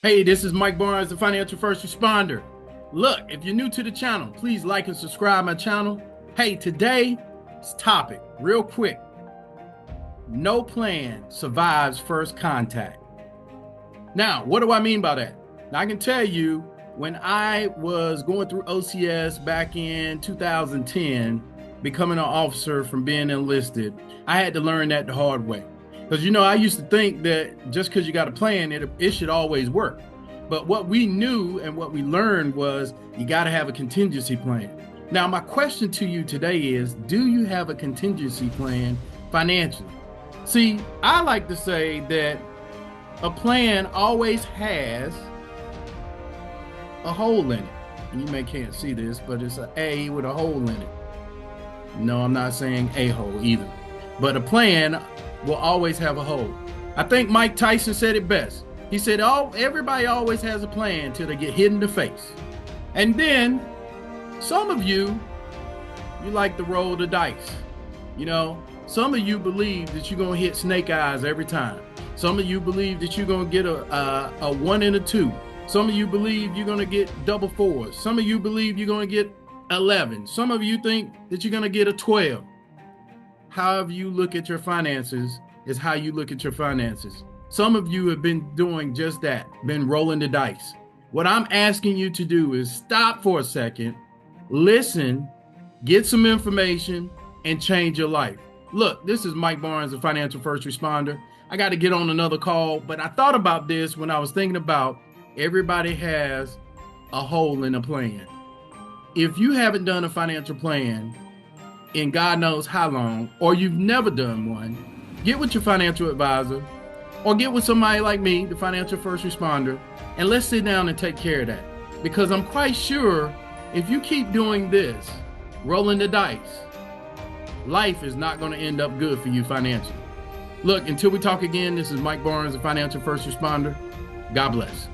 Hey, this is Mike Barnes, the financial first responder. Look, if you're new to the channel, please like and subscribe my channel. Hey, today's topic, real quick. No plan survives first contact. Now, what do I mean by that? Now, I can tell you, when I was going through OCS back in 2010, becoming an officer from being enlisted, I had to learn that the hard way. Because, I used to think that just because you got a plan, it should always work. But what we knew and what we learned was you got to have a contingency plan. Now, my question to you today is, do you have a contingency plan financially? See, I like to say that a plan always has a hole in it. And you can't see this, but it's an A with a hole in it. No, I'm not saying a hole either. But a plan will always have a hole. I think Mike Tyson said it best. He said, everybody always has a plan till they get hit in the face. And then some of you like to roll the dice. Some of you believe that you're going to hit snake eyes every time. Some of you believe that you're going to get a 1 and a 2. Some of you believe you're going to get double 4s. Some of you believe you're going to get 11. Some of you think that you're going to get a 12. However you look at your finances is how you look at your finances. Some of you have been doing just that, been rolling the dice. What I'm asking you to do is stop for a second, listen, get some information, and change your life. Look, this is Mike Barnes, the financial first responder. I got to get on another call, but I thought about this when I was thinking about everybody has a hole in a plan. If you haven't done a financial plan in God knows how long, or you've never done one, get with your financial advisor or get with somebody like me, the financial first responder, and let's sit down and take care of that. Because I'm quite sure if you keep doing this, rolling the dice, life is not going to end up good for you financially. Look, until we talk again, this is Mike Barnes, the financial first responder. God bless.